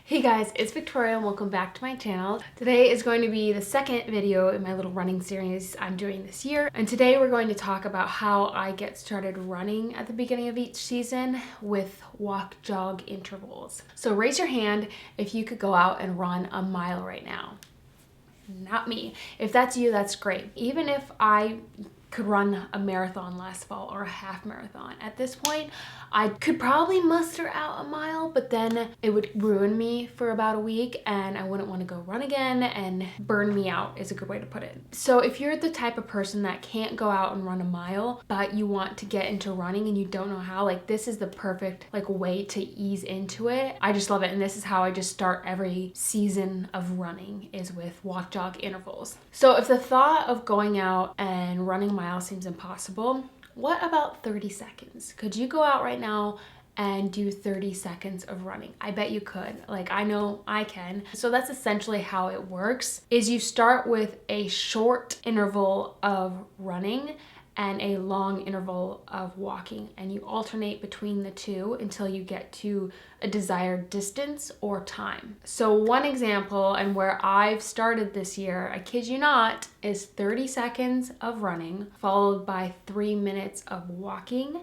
Hey guys, it's Victoria and welcome back to my channel. Today is going to be the second video in my little running series I'm doing this year. And today we're going to talk about how I get started running at the beginning of each season with walk-jog intervals. So raise your hand if you could go out and run a mile right now. Not me. If that's you, that's great. Even if I could run a marathon last fall or a half marathon. At this point, I could probably muster out a mile, but then it would ruin me for about a week and I wouldn't want to go run again and burn me out is a good way to put it. So if you're the type of person that can't go out and run a mile, but you want to get into running and you don't know how, like this is the perfect way to ease into it. I just love it. And this is how I just start every season of running is with walk jog intervals. So if the thought of going out and running a mile seems impossible, what about 30 seconds? Could you go out right now and do 30 seconds of running? I bet you could. I know I can. So that's essentially how it works, is you start with a short interval of running and a long interval of walking, and you alternate between the two until you get to a desired distance or time. So one example, and where I've started this year, I kid you not, is 30 seconds of running followed by 3 minutes of walking,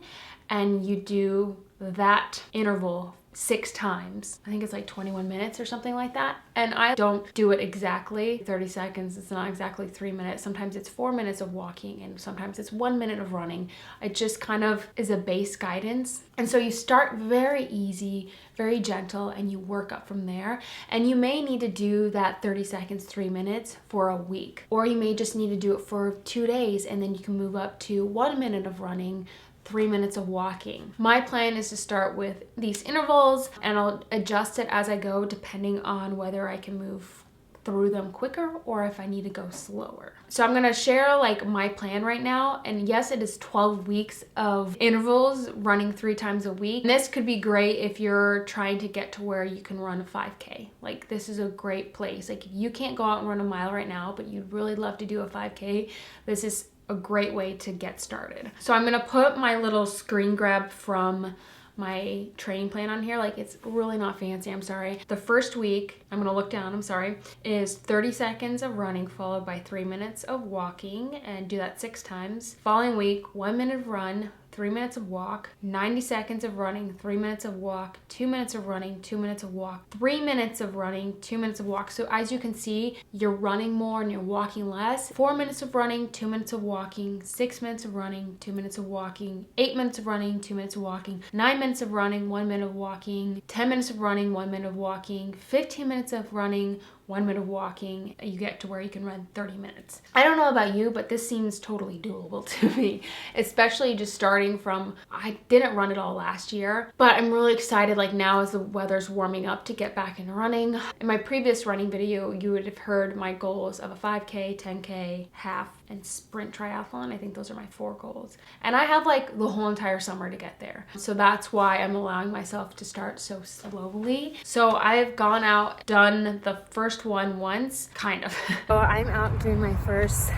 and you do that interval 6 times. I think it's like 21 minutes or something like that. And I don't do it exactly 30 seconds. It's not exactly 3 minutes. Sometimes it's 4 minutes of walking and sometimes it's 1 minute of running. It just kind of is a base guidance. And so you start very easy, very gentle, and you work up from there. And you may need to do that 30 seconds, 3 minutes for a week. Or you may just need to do it for 2 days and then you can move up to 1 minute of running, 3 minutes of walking. My plan is to start with these intervals and I'll adjust it as I go depending on whether I can move through them quicker or if I need to go slower. So I'm gonna share my plan right now, and yes, it is 12 weeks of intervals running 3 times a week. And this could be great if you're trying to get to where you can run a 5K. This is a great place. If you can't go out and run a mile right now, but you'd really love to do a 5K, this is a great way to get started. So I'm gonna put my little screen grab from my training plan on here. It's really not fancy, I'm sorry. The first week, I'm gonna look down, I'm sorry, is 30 seconds of running followed by 3 minutes of walking, and do that 6 times. Following week, 1 minute of run, 3 minutes of walk, 90 seconds of running, 3 minutes of walk, 2 minutes of running, 2 minutes of walk, 3 minutes of running, 2 minutes of walk. So as you can see, you're running more and you're walking less. 4 minutes of running, 2 minutes of walking, 6 minutes of running, 2 minutes of walking, 8 minutes of running, 2 minutes of walking, 9 minutes of running, 1 minute of walking, 10 minutes of running, 1 minute of walking, 15 minutes of running, 1 minute of walking. You get to where you can run 30 minutes. I don't know about you, but this seems totally doable to me, especially just starting from, I didn't run it all last year, but I'm really excited now as the weather's warming up to get back into running. In my previous running video, you would have heard my goals of a 5K, 10K, half, and sprint triathlon. I think those are my 4 goals. And I have the whole entire summer to get there. So that's why I'm allowing myself to start so slowly. So I've gone out, done the first one once, kind of. So I'm out doing my first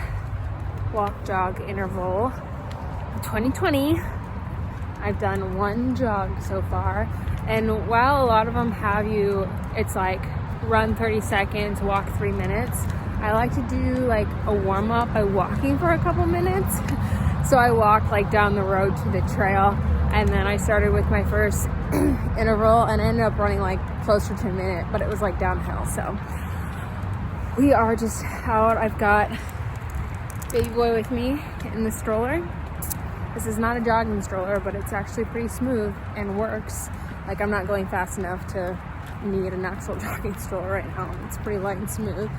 walk jog interval in 2020. I've done 1 jog so far. And while a lot of them have you, it's run 30 seconds, walk 3 minutes. I like to do a warm up by walking for a couple minutes. So I walked down the road to the trail, and then I started with my first interval and I ended up running closer to a minute, but it was downhill. So we are just out. I've got baby boy with me in the stroller. This is not a jogging stroller, but it's actually pretty smooth and works. I'm not going fast enough to need an actual jogging stroller right now. It's pretty light and smooth.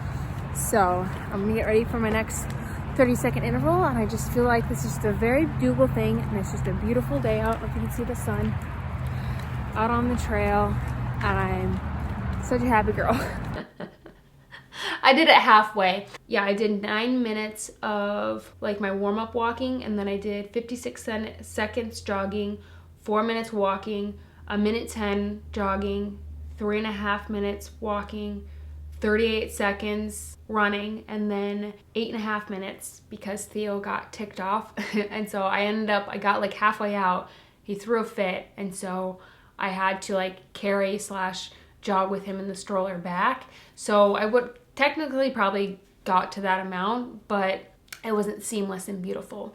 So I'm gonna get ready for my next 30-second interval, and I just feel like this is just a very doable thing, and it's just a beautiful day out. If you can see the sun out on the trail, and I'm such a happy girl. I did it halfway. Yeah, I did 9 minutes of my warm-up walking, and then I did 56 seconds jogging, 4 minutes walking, 1:10 jogging, 3.5 minutes walking, 38 seconds running, and then 8.5 minutes because Theo got ticked off. And so I got halfway out, he threw a fit, and so I had to carry slash jog with him in the stroller back. So I would technically probably got to that amount, but it wasn't seamless and beautiful.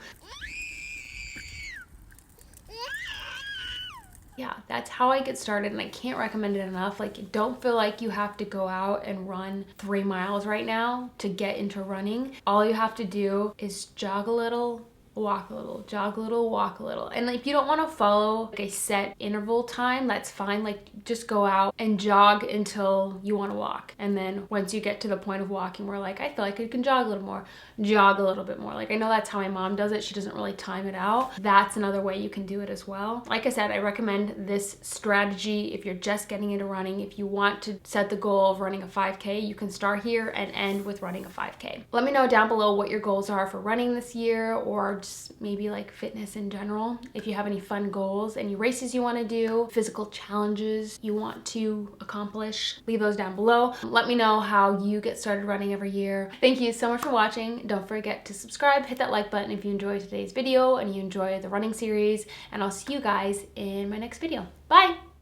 Yeah, that's how I get started, and I can't recommend it enough. Like, don't feel like you have to go out and run 3 miles right now to get into running. All you have to do is jog a little, walk a little, jog a little, walk a little. And if you don't want to follow like a set interval time, that's fine. Like, just go out and jog until you want to walk. And then once you get to the point of walking where like, I feel like I can jog a little more, jog a little bit more. Like, I know that's how my mom does it. She doesn't really time it out. That's another way you can do it as well. Like I said, I recommend this strategy if you're just getting into running. If you want to set the goal of running a 5K, you can start here and end with running a 5K. Let me know down below what your goals are for running this year, or just maybe like fitness in general. If you have any fun goals, any races you want to do, physical challenges you want to accomplish, leave those down below. Let me know how you get started running every year. Thank you so much for watching. Don't forget to subscribe, hit that like button if you enjoyed today's video and you enjoy the running series, and I'll see you guys in my next video. Bye!